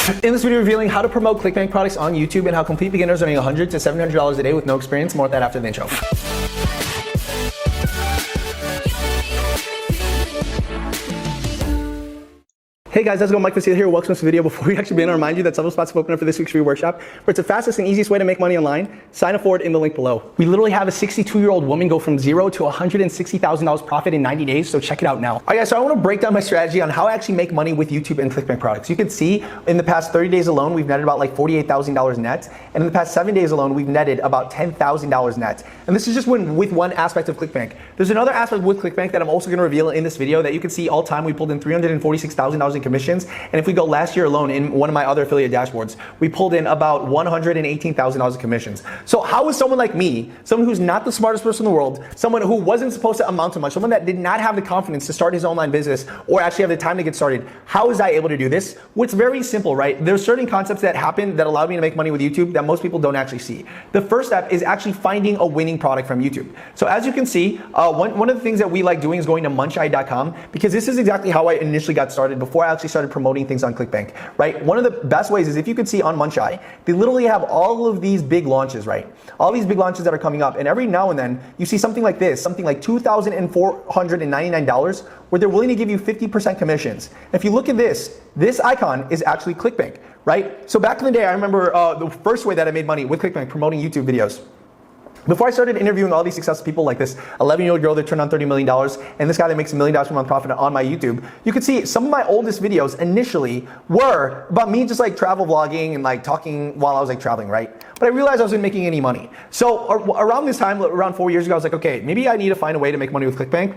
In this video, revealing how to promote Clickbank products on YouTube and how complete beginners are earning $100 to $700 a day with no experience. More of that after the intro. Hey guys, how's it going? Mike here. Welcome to this video. Before we actually begin, I remind you that several spots have opened up for this week's free workshop, where it's the fastest and easiest way to make money online. Sign up for it in the link below. We literally have a 62-year-old woman go from zero to $160,000 profit in 90 days, so check it out now. All right guys, so I want to break down my strategy on how I actually make money with YouTube and Clickbank products. You can see in the past 30 days alone, we've netted about like $48,000 net, and in the past 7 days alone, we've netted about $10,000 net. And this is just with one aspect of Clickbank. There's another aspect with Clickbank that I'm also going to reveal in this video that you can see all time. We pulled in $346,000 in commissions, and if we go last year alone in one of my other affiliate dashboards, we pulled in about $118,000 in commissions. So how is someone like me, someone who's not the smartest person in the world, someone who wasn't supposed to amount to much, someone that did not have the confidence to start his online business or actually have the time to get started, how is I able to do this? Well, it's very simple, right? There's certain concepts that happen that allow me to make money with YouTube that most people don't actually see. The first step is actually finding a winning product from YouTube. So as you can see, one of the things that we like doing is going to muncheye.com, because this is exactly how I initially got started before I actually started promoting things on Clickbank, right? One of the best ways is if you can see on Muncheye, they literally have all of these big launches, right? All these big launches that are coming up, and every now and then you see something like this, something like $2,499, where they're willing to give you 50% commissions. If you look at this icon is actually Clickbank, right? So back in the day, I remember the first way that I made money with Clickbank promoting YouTube videos. Before I started interviewing all these successful people like this 11-year-old girl that turned on $30 million and this guy that makes $1 million per month profit on my YouTube, you could see some of my oldest videos initially were about me just like travel vlogging and like talking while I was like traveling, right? But I realized I wasn't making any money. So around this time, around 4 years ago, I was like, okay, maybe I need to find a way to make money with Clickbank.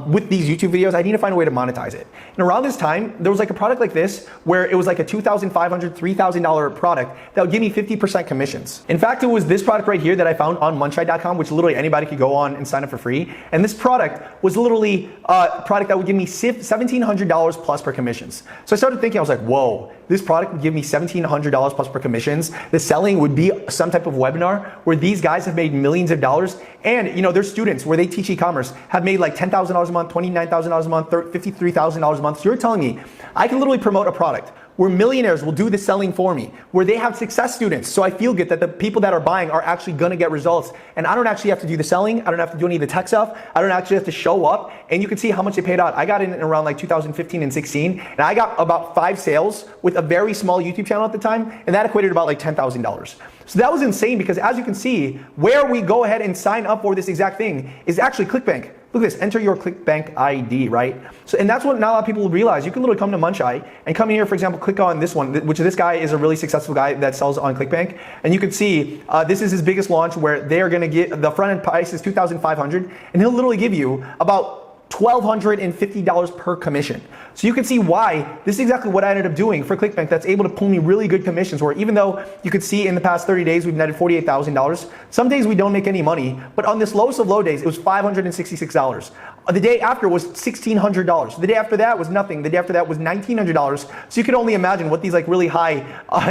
With these YouTube videos, I need to find a way to monetize it. And around this time, there was like a product like this where it was like a $2,500, $3,000 product that would give me 50% commissions. In fact, it was this product right here that I found on muncheye.com, which literally anybody could go on and sign up for free. And this product was literally a product that would give me $1,700 plus per commissions. So I started thinking, I was like, whoa, this product would give me $1,700 plus per commissions. The selling would be some type of webinar where these guys have made millions of dollars, and you know, their students where they teach e-commerce have made like $10,000 a month, $29,000 a month, $53,000 a month. So you're telling me I can literally promote a product where millionaires will do the selling for me, where they have success students. So I feel good that the people that are buying are actually gonna get results. And I don't actually have to do the selling. I don't have to do any of the tech stuff. I don't actually have to show up. And you can see how much they paid out. I got in around like 2015 and 16, and I got about 5 sales with a very small YouTube channel at the time, and that equated to about like $10,000. So that was insane, because as you can see, where we go ahead and sign up for this exact thing is actually Clickbank. Look at this, enter your Clickbank ID, right? So, and that's what not a lot of people will realize. You can literally come to Muncheye and come in here, for example, click on this one, which this guy is a really successful guy that sells on Clickbank. And you can see this is his biggest launch, where they're gonna get, the front end price is $2,500, and he'll literally give you about $1,250 per commission. So you can see why this is exactly what I ended up doing for Clickbank that's able to pull me really good commissions, where even though you could see in the past 30 days we've netted $48,000, some days we don't make any money, but on this lowest of low days it was $566. The day after was $1,600. The day after that was nothing. The day after that was $1,900. So you can only imagine what these like really high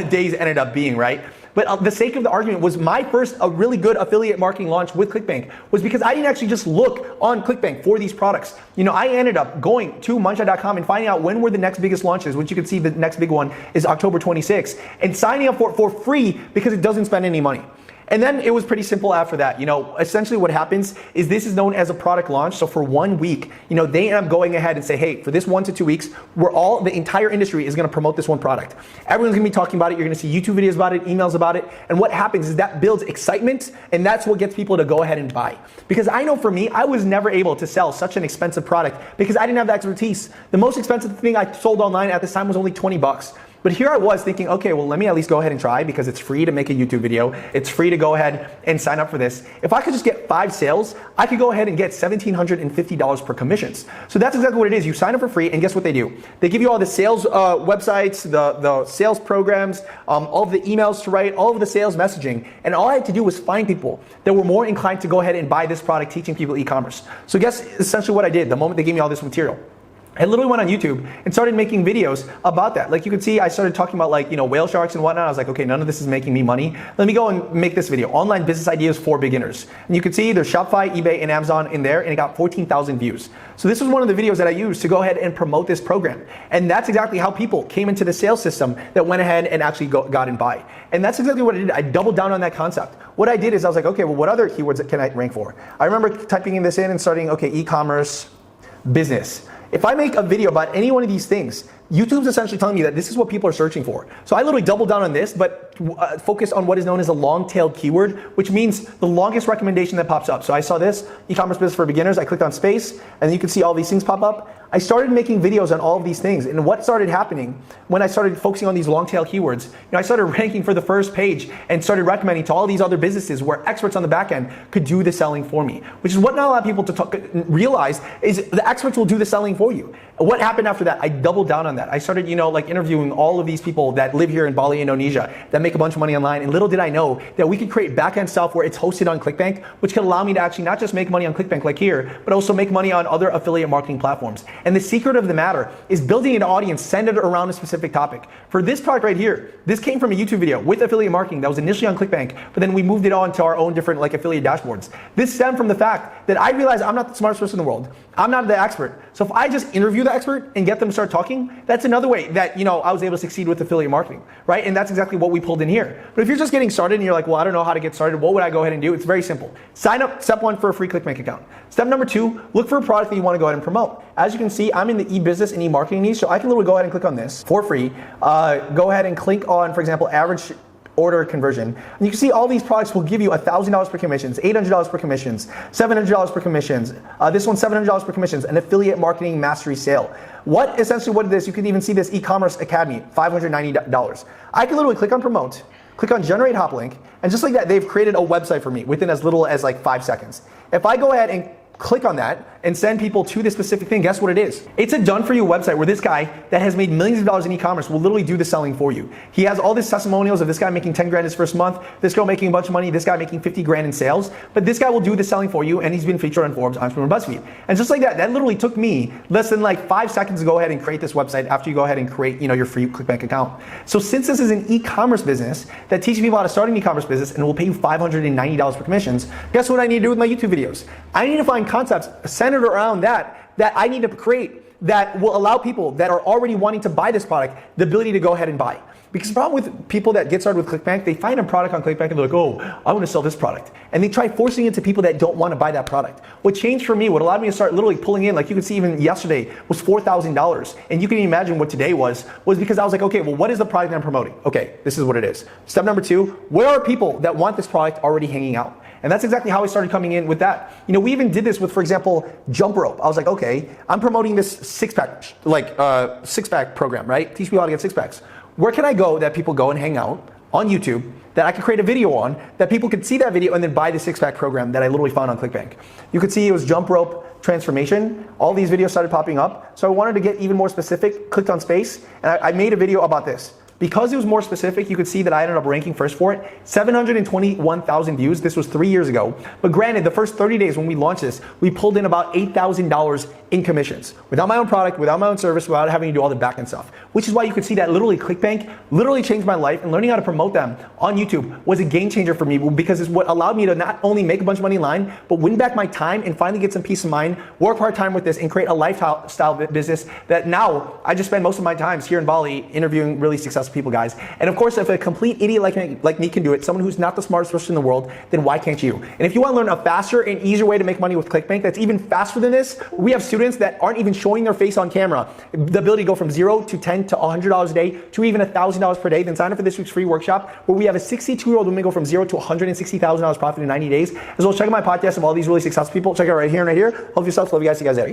days ended up being, right? But the sake of the argument was my first really good affiliate marketing launch with Clickbank was because I didn't actually just look on Clickbank for these products. You know, I ended up going to muncheye.com and finding out when were the next biggest launches, which you can see the next big one is October 26th, and signing up for free because it doesn't spend any money. And then it was pretty simple after that. You know, essentially what happens is this is known as a product launch. So for 1 week, you know, they end up going ahead and say, hey, for this 1 to 2 weeks, the entire industry is gonna promote this one product. Everyone's gonna be talking about it. You're gonna see YouTube videos about it, emails about it. And what happens is that builds excitement, and that's what gets people to go ahead and buy. Because I know for me, I was never able to sell such an expensive product because I didn't have the expertise. The most expensive thing I sold online at this time was only 20 bucks. But here I was thinking, okay, well, let me at least go ahead and try, because it's free to make a YouTube video. It's free to go ahead and sign up for this. If I could just get 5 sales, I could go ahead and get $1,750 per commissions. So that's exactly what it is. You sign up for free, and guess what they do? They give you all the sales websites, the sales programs, all of the emails to write, all of the sales messaging. And all I had to do was find people that were more inclined to go ahead and buy this product, teaching people e-commerce. So guess essentially what I did the moment they gave me all this material. I literally went on YouTube and started making videos about that. Like you can see, I started talking about like, whale sharks and whatnot. I was like, okay, none of this is making me money. Let me go and make this video, online business ideas for beginners. And you can see there's Shopify, eBay, and Amazon in there, and it got 14,000 views. So this was one of the videos that I used to go ahead and promote this program. And that's exactly how people came into the sales system that went ahead and actually got and buy. And that's exactly what I did. I doubled down on that concept. What I did is I was like, okay, well, what other keywords can I rank for? I remember typing this in and starting, okay, e-commerce, business. If I make a video about any one of these things, YouTube's essentially telling me that this is what people are searching for. So I literally doubled down on this, but focused on what is known as a long-tailed keyword, which means the longest recommendation that pops up. So I saw this, e-commerce business for beginners. I clicked on space, and you can see all these things pop up. I started making videos on all of these things, and what started happening when I started focusing on these long-tail keywords, I started ranking for the first page and started recommending to all these other businesses where experts on the back end could do the selling for me, which is what not a lot of people realize is the experts will do the selling for you. What happened after that? I doubled down on that. I started, like interviewing all of these people that live here in Bali, Indonesia, that make a bunch of money online, and little did I know that we could create back-end stuff where it's hosted on Clickbank, which could allow me to actually not just make money on Clickbank like here, but also make money on other affiliate marketing platforms. And the secret of the matter is building an audience centered around a specific topic. For this product right here, this came from a YouTube video with affiliate marketing that was initially on Clickbank, but then we moved it on to our own different affiliate dashboards. This stemmed from the fact that I realized I'm not the smartest person in the world. I'm not the expert. So if I just interview the expert and get them to start talking, that's another way that, I was able to succeed with affiliate marketing, right? And that's exactly what we pulled in here. But if you're just getting started and you're like, well, I don't know how to get started, what would I go ahead and do? It's very simple. Sign up, step 1, for a free Clickbank account. Step number 2, look for a product that you want to go ahead and promote. As you can see, I'm in the e-business and e-marketing niche, so I can literally go ahead and click on this for free. Go ahead and click on, for example, average order conversion. And you can see all these products will give you $1,000 per commissions, $800 per commissions, $700 per commissions. This one's $700 per commissions, an affiliate marketing mastery sale. What it is, you can even see this e-commerce academy, $590. I can literally click on promote, click on generate hop link, and just like that, they've created a website for me within as little as 5 seconds. If I go ahead and click on that and send people to this specific thing, guess what it is? It's a done-for-you website where this guy that has made millions of dollars in e-commerce will literally do the selling for you. He has all these testimonials of this guy making 10 grand his first month, this girl making a bunch of money, this guy making 50 grand in sales, but this guy will do the selling for you, and he's been featured on Forbes, Entrepreneur, BuzzFeed. And just like that literally took me less than 5 seconds to go ahead and create this website after you go ahead and create, your free Clickbank account. So since this is an e-commerce business that teaches people how to start an e-commerce business and will pay you $590 per commissions, guess what I need to do with my YouTube videos? I need to find concepts centered around that I need to create that will allow people that are already wanting to buy this product the ability to go ahead and buy. Because the problem with people that get started with Clickbank, they find a product on Clickbank and they're like, oh, I want to sell this product. And they try forcing it to people that don't want to buy that product. What changed for me, what allowed me to start literally pulling in, like you can see even yesterday, was $4,000. And you can imagine what today was because I was like, okay, well, what is the product that I'm promoting? Okay, this is what it is. Step number 2, where are people that want this product already hanging out? And that's exactly how I started coming in with that. We even did this with, for example, jump rope. I was like, okay, I'm promoting this six-pack program, right? Teach people how to get 6-packs. Where can I go that people go and hang out on YouTube that I could create a video on that people could see that video and then buy the 6-pack program that I literally found on Clickbank? You could see it was jump rope transformation. All these videos started popping up. So I wanted to get even more specific, clicked on space, and I made a video about this. Because it was more specific, you could see that I ended up ranking first for it. 721,000 views. This was 3 years ago. But granted, the first 30 days when we launched this, we pulled in about $8,000 in commissions. Without my own product, without my own service, without having to do all the back-end stuff. Which is why you could see that literally Clickbank literally changed my life, and learning how to promote them on YouTube was a game changer for me because it's what allowed me to not only make a bunch of money online, but win back my time and finally get some peace of mind, work part-time with this, and create a lifestyle business that now I just spend most of my time here in Bali interviewing really successful people, guys. And of course, if a complete idiot like me can do it, someone who's not the smartest person in the world, then why can't you? And if you want to learn a faster and easier way to make money with Clickbank that's even faster than this, we have students that aren't even showing their face on camera. The ability to go from 0 to 10 to $100 a day to even $1,000 per day. Then sign up for this week's free workshop where we have a 62-year-old woman go from 0 to $160,000 profit in 90 days. As well as check out my podcast of all these really successful people. Check it out right here and right here. Love yourself. Love you guys. See you guys later.